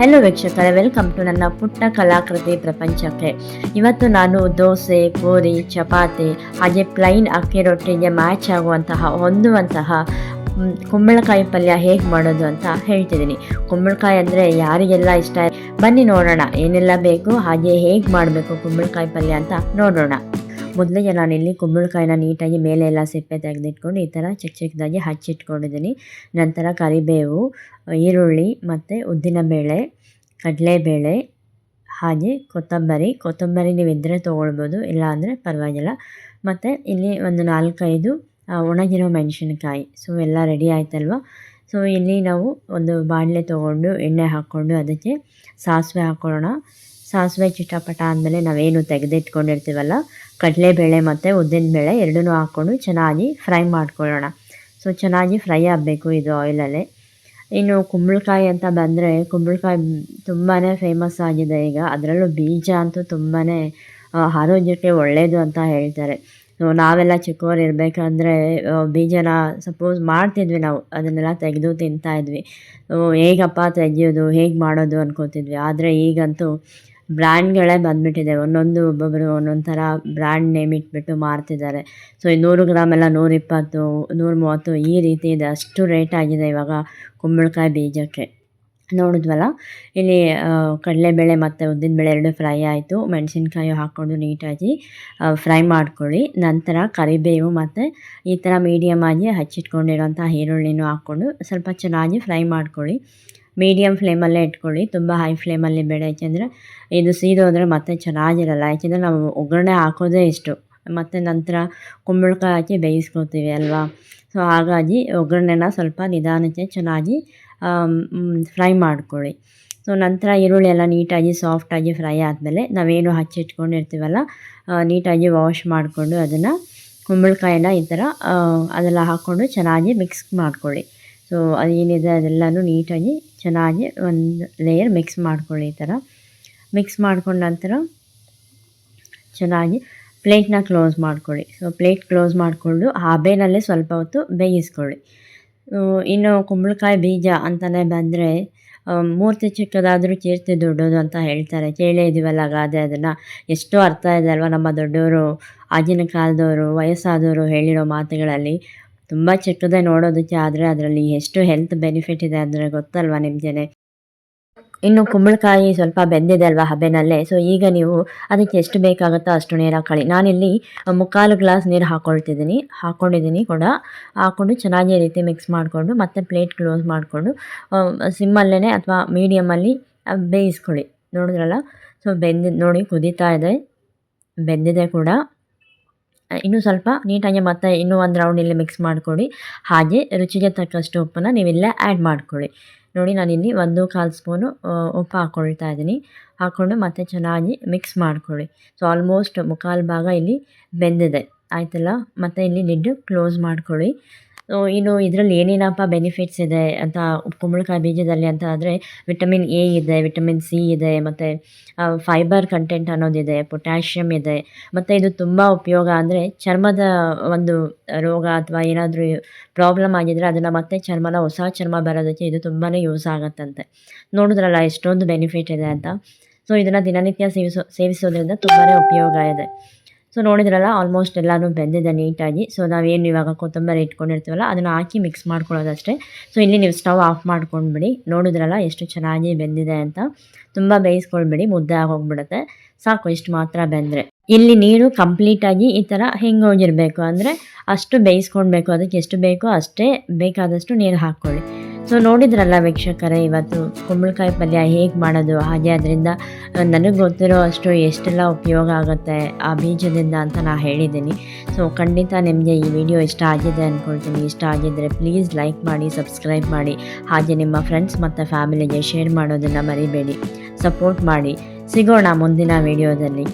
Hello ವೀಕ್ಷಕರೇ, welcome to ನನ್ನ ಪುಟ್ಟ ಕಲಾಕೃತಿ ಪ್ರಪಂಚಕ್ಕೆ. ಇವತ್ತು ನಾನು ದೋಸೆ, ಪೂರಿ, ಚಪಾತಿ ಹಾಗೆ ಪ್ಲೈನ್ ಅಕ್ಕಿ ರೊಟ್ಟಿಗೆ ಮ್ಯಾಚ್ ಆಗುವಂತಹ ಹೊಂದುವಂತಹ ಕುಂಬಳಕಾಯಿ ಪಲ್ಯ ಹೇಗೆ ಮಾಡೋದು ಅಂತ ಹೇಳ್ತಿದ್ದೀನಿ. ಕುಂಬಳಕಾಯಿ ಅಂದರೆ ಯಾರಿಗೆಲ್ಲ ಇಷ್ಟ, ಬನ್ನಿ ನೋಡೋಣ ಏನೆಲ್ಲ ಬೇಕು ಹಾಗೆ ಹೇಗೆ ಮಾಡಬೇಕು ಕುಂಬಳಕಾಯಿ ಪಲ್ಯ ಅಂತ ನೋಡೋಣ. ಮೊದಲಿಗೆ ನಾನಿಲ್ಲಿ ಕುಂಬಳಕಾಯಿನ ನೀಟಾಗಿ ಮೇಲೆ ಎಲ್ಲ ಸಿಪ್ಪೆ ತೆಗೆದಿಟ್ಕೊಂಡು ಈ ಥರ ಚಿಕ್ಕ ಚಿಕ್ಕದಾಗಿ ಹಚ್ಚಿಟ್ಕೊಂಡಿದ್ದೀನಿ. ನಂತರ ಕರಿಬೇವು, ಈರುಳ್ಳಿ ಮತ್ತು ಉದ್ದಿನಬೇಳೆ, ಕಡಲೆಬೇಳೆ ಹಾಗೆ ಕೊತ್ತಂಬರಿ ನೀವು ಇದ್ದರೆ ತೊಗೊಳ್ಬೋದು, ಇಲ್ಲ ಅಂದರೆ ಪರವಾಗಿಲ್ಲ. ಮತ್ತು ಇಲ್ಲಿ ಒಂದು 4-5 ಒಣಗಿರೋ ಮೆಣಸಿನಕಾಯಿ. ಸೊ ಎಲ್ಲ ರೆಡಿ ಆಯ್ತಲ್ವ. ಸೊ ಇಲ್ಲಿ ನಾವು ಒಂದು ಬಾಣಲೆ ತೊಗೊಂಡು ಎಣ್ಣೆ ಹಾಕ್ಕೊಂಡು ಅದಕ್ಕೆ ಸಾಸಿವೆ ಹಾಕ್ಕೊಳ್ಳೋಣ. ಸಾಸಿವೆ ಚಿಟಪಟ ಆದಮೇಲೆ ನಾವೇನು ತೆಗೆದಿಟ್ಕೊಂಡಿರ್ತೀವಲ್ಲ ಕಡಲೆಬೇಳೆ ಮತ್ತು ಉದ್ದಿನಬೇಳೆ ಎರಡನ್ನೂ ಹಾಕ್ಕೊಂಡು ಚೆನ್ನಾಗಿ ಫ್ರೈ ಮಾಡ್ಕೊಳ್ಳೋಣ. ಸೊ ಚೆನ್ನಾಗಿ ಫ್ರೈ ಆಗಬೇಕು ಇದು ಆಯಿಲಲ್ಲೇ. ಇನ್ನು ಕುಂಬಳಕಾಯಿ ಅಂತ ಬಂದರೆ ಕುಂಬಳಕಾಯಿ ತುಂಬಾ ಫೇಮಸ್ ಆಗಿದೆ ಈಗ. ಅದರಲ್ಲೂ ಬೀಜ ಅಂತೂ ತುಂಬಾ ಆರೋಗ್ಯಕ್ಕೆ ಒಳ್ಳೆಯದು ಅಂತ ಹೇಳ್ತಾರೆ. ಸೊ ನಾವೆಲ್ಲ ಚಿಕ್ಕವರು ಇರಬೇಕಂದ್ರೆ ಬೀಜನ ಸಪೋಸ್ ಮಾಡ್ತಿದ್ವಿ, ನಾವು ಅದನ್ನೆಲ್ಲ ತೆಗೆದು ತಿಂತಾಯಿದ್ವಿ. ಹೇಗಪ್ಪ ತೆಗೆಯೋದು, ಹೇಗೆ ಮಾಡೋದು ಅನ್ಕೋತಿದ್ವಿ. ಆದರೆ ಈಗಂತೂ ಬ್ರ್ಯಾಂಡ್ಗಳೇ ಬಂದುಬಿಟ್ಟಿದೆ. ಒಬ್ಬೊಬ್ಬರು ಒಂದೊಂದು ಥರ ಬ್ರ್ಯಾಂಡ್ ನೇಮ್ ಇಟ್ಬಿಟ್ಟು ಮಾರ್ತಿದ್ದಾರೆ. ಸೊ 100 ಗ್ರಾಮೆಲ್ಲ 120, 130 ಈ ರೀತಿ ಇದೆ. ಅಷ್ಟು ರೇಟ್ ಆಗಿದೆ ಇವಾಗ ಕುಂಬಳಕಾಯಿ ಬೀಜಕ್ಕೆ. ನೋಡಿದ್ವಲ್ಲ, ಇಲ್ಲಿ ಕಡಲೆಬೇಳೆ ಮತ್ತು ಉದ್ದಿನಬೇಳೆ ಎರಡು ಫ್ರೈ ಆಯಿತು. ಮೆಣಸಿನ್ಕಾಯಿ ಹಾಕ್ಕೊಂಡು ನೀಟಾಗಿ ಫ್ರೈ ಮಾಡ್ಕೊಳ್ಳಿ. ನಂತರ ಕರಿಬೇವು ಮತ್ತು ಈ ಥರ ಮೀಡಿಯಮ್ ಆಗಿ ಹಚ್ಚಿಟ್ಕೊಂಡಿರೋಂಥ ಈರುಳ್ಳಿನೂ ಹಾಕ್ಕೊಂಡು ಸ್ವಲ್ಪ ಚೆನ್ನಾಗಿ ಫ್ರೈ ಮಾಡ್ಕೊಳ್ಳಿ. ಮೀಡಿಯಮ್ ಫ್ಲೇಮಲ್ಲೇ ಇಟ್ಕೊಳ್ಳಿ, ತುಂಬ ಹೈ ಫ್ಲೇಮಲ್ಲಿ ಬೇಡ. ಯಾಕೆಂದರೆ ಇದು ಸೀದೋದ್ರೆ ಮತ್ತೆ ಚೆನ್ನಾಗಿರಲ್ಲ. ಯಾಕೆಂದರೆ ನಾವು ಒಗ್ಗರಣೆ ಹಾಕೋದೇ ಇಷ್ಟು, ಮತ್ತು ನಂತರ ಕುಂಬಳಕಾಯಿ ಹಾಕಿ ಬೇಯಿಸ್ಕೊತೀವಿ ಅಲ್ವಾ. ಸೊ ಹಾಗಾಗಿ ಒಗ್ಗರಣೆನ ಸ್ವಲ್ಪ ನಿಧಾನಕ್ಕೆ ಚೆನ್ನಾಗಿ ಫ್ರೈ ಮಾಡ್ಕೊಳ್ಳಿ. ಸೊ ನಂತರ ಈರುಳ್ಳಿ ಎಲ್ಲ ನೀಟಾಗಿ ಸಾಫ್ಟಾಗಿ ಫ್ರೈ ಆದಮೇಲೆ ನಾವೇನು ಹಚ್ಚಿಟ್ಕೊಂಡಿರ್ತೀವಲ್ಲ ನೀಟಾಗಿ ವಾಶ್ ಮಾಡಿಕೊಂಡು ಅದನ್ನು ಕುಂಬಳಕಾಯಿನ ಈ ಥರ ಅದೆಲ್ಲ ಹಾಕ್ಕೊಂಡು ಚೆನ್ನಾಗಿ ಮಿಕ್ಸ್ ಮಾಡ್ಕೊಳ್ಳಿ. ಸೊ ಅದೇನಿದೆ ಅದೆಲ್ಲನೂ ನೀಟಾಗಿ ಚೆನ್ನಾಗಿ ಒಂದು ಲೇಯರ್ ಮಿಕ್ಸ್ ಮಾಡ್ಕೊಳ್ಳಿ. ಈ ಥರ ಮಿಕ್ಸ್ ಮಾಡ್ಕೊಂಡ ನಂತರ ಚೆನ್ನಾಗಿ ಪ್ಲೇಟ್ನ ಕ್ಲೋಸ್ ಮಾಡ್ಕೊಳ್ಳಿ. ಸೊ ಪ್ಲೇಟ್ ಕ್ಲೋಸ್ ಮಾಡಿಕೊಂಡು ಹಬೆನಲ್ಲೇ ಸ್ವಲ್ಪ ಹೊತ್ತು ಬೇಯಿಸ್ಕೊಳ್ಳಿ. ಇನ್ನು ಕುಂಬಳಕಾಯಿ ಬೀಜ ಅಂತಲೇ ಬಂದರೆ ಮೂರ್ತಿ ಚಿಕ್ಕದಾದರೂ ಕೀರ್ತಿ ದೊಡ್ಡದು ಅಂತ ಹೇಳ್ತಾರೆ. ಕೇಳೇ ಇದೀವಲ್ಲ ಗಾದೆ. ಅದನ್ನು ಎಷ್ಟೋ ಅರ್ಥ ಇದೆ ಅಲ್ವ ನಮ್ಮ ದೊಡ್ಡವರು, ಆಗಿನ ಕಾಲದವರು, ವಯಸ್ಸಾದವರು ಹೇಳಿರೋ ಮಾತುಗಳಲ್ಲಿ. ತುಂಬ ಚಿಕ್ಕದೇ ನೋಡೋದಕ್ಕೆ, ಆದರೆ ಅದರಲ್ಲಿ ಎಷ್ಟು ಹೆಲ್ತ್ ಬೆನಿಫಿಟ್ ಇದೆ ಅಂದರೆ ಗೊತ್ತಲ್ವ ನಿಮಗೇನೆ. ಇನ್ನು ಕುಂಬಳಕಾಯಿ ಸ್ವಲ್ಪ ಬೆಂದಿದೆ ಅಲ್ವಾ ಹಬೆನಲ್ಲೇ. ಸೊ ಈಗ ನೀವು ಅದಕ್ಕೆ ಎಷ್ಟು ಬೇಕಾಗುತ್ತೋ ಅಷ್ಟು ನೀರು ಹಾಕೊಳ್ಳಿ. ನಾನಿಲ್ಲಿ 3/4 ಗ್ಲಾಸ್ ನೀರು ಹಾಕ್ಕೊಂಡಿದ್ದೀನಿ ಕೂಡ. ಹಾಕ್ಕೊಂಡು ಚೆನ್ನಾಗಿ ರೀತಿ ಮಿಕ್ಸ್ ಮಾಡಿಕೊಂಡು ಮತ್ತೆ ಪ್ಲೇಟ್ ಕ್ಲೋಸ್ ಮಾಡಿಕೊಂಡು ಸಿಮ್ಮಲ್ಲೇ ಅಥವಾ ಮೀಡಿಯಮಲ್ಲಿ ಬೇಯಿಸ್ಕೊಳ್ಳಿ. ನೋಡಿದ್ರಲ್ಲ, ಸೊ ನೋಡಿ ಕುದೀತಾ ಇದೆ, ಬೆಂದಿದೆ ಕೂಡ. ಇನ್ನೂ ಸ್ವಲ್ಪ ನೀಟಾಗಿ ಮತ್ತೆ ಇನ್ನೂ ಒಂದು ರೌಂಡ್ ಇಲ್ಲಿ ಮಿಕ್ಸ್ ಮಾಡಿಕೊಡಿ. ಹಾಗೆ ರುಚಿಗೆ ತಕ್ಕಷ್ಟು ಉಪ್ಪನ್ನು ನೀವಿಲ್ಲೇ ಆ್ಯಡ್ ಮಾಡ್ಕೊಳ್ಳಿ. ನೋಡಿ, ನಾನಿಲ್ಲಿ 1/4 ಸ್ಪೂನು ಉಪ್ಪು ಹಾಕ್ಕೊಳ್ತಾ ಇದ್ದೀನಿ. ಹಾಕ್ಕೊಂಡು ಮತ್ತೆ ಚೆನ್ನಾಗಿ ಮಿಕ್ಸ್ ಮಾಡ್ಕೊಳ್ಳಿ. ಸೊ ಆಲ್ಮೋಸ್ಟ್ 3/4 ಭಾಗ ಇಲ್ಲಿ ಬೆಂದಿದೆ ಆಯ್ತಲ್ಲ. ಮತ್ತು ಇಲ್ಲಿ ಲಿಡ್ ಕ್ಲೋಸ್ ಮಾಡ್ಕೊಳ್ಳಿ. ಇನ್ನು ಇದರಲ್ಲಿ ಏನೇನಪ್ಪ ಬೆನಿಫಿಟ್ಸ್ ಇದೆ ಅಂತ ಕುಂಬಳಕಾಯಿ ಬೀಜದಲ್ಲಿ ಅಂತ ಆದರೆ ವಿಟಮಿನ್ ಎ ಇದೆ, ವಿಟಮಿನ್ ಸಿ ಇದೆ, ಮತ್ತು ಫೈಬರ್ ಕಂಟೆಂಟ್ ಅನ್ನೋದಿದೆ, ಪೊಟ್ಯಾಷಿಯಮ್ ಇದೆ. ಮತ್ತು ಇದು ತುಂಬ ಉಪಯೋಗ ಅಂದರೆ ಚರ್ಮದ ಒಂದು ರೋಗ ಅಥವಾ ಏನಾದರೂ ಪ್ರಾಬ್ಲಮ್ ಆಗಿದ್ದರೆ ಅದನ್ನು ಮತ್ತೆ ಹೊಸ ಚರ್ಮ ಬರೋದಕ್ಕೆ ಇದು ತುಂಬಾ ಯೂಸ್ ಆಗುತ್ತಂತೆ. ನೋಡಿದ್ರಲ್ಲ ಎಷ್ಟೊಂದು ಬೆನಿಫಿಟ್ ಇದೆ ಅಂತ. ಸೊ ಇದನ್ನು ದಿನನಿತ್ಯ ಸೇವಿಸೋದ್ರಿಂದ ತುಂಬಾ ಉಪಯೋಗ ಇದೆ. ಸೊ ನೋಡಿದ್ರಲ್ಲ, ಆಲ್ಮೋಸ್ಟ್ ಎಲ್ಲನೂ ಬೆಂದಿದೆ ನೀಟಾಗಿ. ಸೊ ನಾವೇನು ಇವಾಗ ಕೊತ್ತಂಬರಿ ಇಟ್ಕೊಂಡಿರ್ತೀವಲ್ಲ ಅದನ್ನು ಹಾಕಿ ಮಿಕ್ಸ್ ಮಾಡ್ಕೊಳ್ಳೋದಷ್ಟೇ. ಸೊ ಇಲ್ಲಿ ನೀವು ಸ್ಟವ್ ಆಫ್ ಮಾಡ್ಕೊಂಡ್ಬಿಡಿ. ನೋಡಿದ್ರಲ್ಲ ಎಷ್ಟು ಚೆನ್ನಾಗಿ ಬೆಂದಿದೆ ಅಂತ. ತುಂಬ ಬೇಯಿಸ್ಕೊಳ್ಬೇಡಿ, ಮುದ್ದೆ ಆಗೋಗ್ಬಿಡುತ್ತೆ. ಸಾಕು, ಇಷ್ಟು ಮಾತ್ರ ಬೆಂದರೆ. ಇಲ್ಲಿ ನೀರು ಕಂಪ್ಲೀಟಾಗಿ ಈ ಥರ ಹೋಗಿರಬೇಕು, ಅಂದರೆ ಅಷ್ಟು ಬೇಯಿಸ್ಕೊಳ್ಬೇಕು. ಅದಕ್ಕೆ ಎಷ್ಟು ಬೇಕೋ ಅಷ್ಟೇ ಬೇಕಾದಷ್ಟು ನೀರು ಹಾಕ್ಕೊಳ್ಳಿ. ಸೊ ನೋಡಿದ್ರಲ್ಲ ವೀಕ್ಷಕರೇ, ಇವತ್ತು ಕುಂಬಳಕಾಯಿ ಪಲ್ಯ ಹೇಗೆ ಮಾಡೋದು, ಹಾಗೆ ಅದರಿಂದ ನನಗೆ ಗೊತ್ತಿರೋ ಅಷ್ಟು ಎಷ್ಟೆಲ್ಲ ಉಪಯೋಗ ಆಗುತ್ತೆ ಆ ಬೀಜದಿಂದ ಅಂತ ನಾನು ಹೇಳಿದ್ದೀನಿ. ಸೊ ಖಂಡಿತ ನಿಮಗೆ ಈ ವಿಡಿಯೋ ಇಷ್ಟ ಆಗಿದೆ ಅಂದ್ಕೊಳ್ತೀನಿ. ಇಷ್ಟ ಆಗಿದ್ದರೆ ಪ್ಲೀಸ್ ಲೈಕ್ ಮಾಡಿ, ಸಬ್ಸ್ಕ್ರೈಬ್ ಮಾಡಿ, ಹಾಗೆ ನಿಮ್ಮ ಫ್ರೆಂಡ್ಸ್ ಮತ್ತು ಫ್ಯಾಮಿಲಿಗೆ ಶೇರ್ ಮಾಡೋದನ್ನು ಮರಿಬೇಡಿ. ಸಪೋರ್ಟ್ ಮಾಡಿ. ಸಿಗೋಣ ಮುಂದಿನ ವಿಡಿಯೋದಲ್ಲಿ.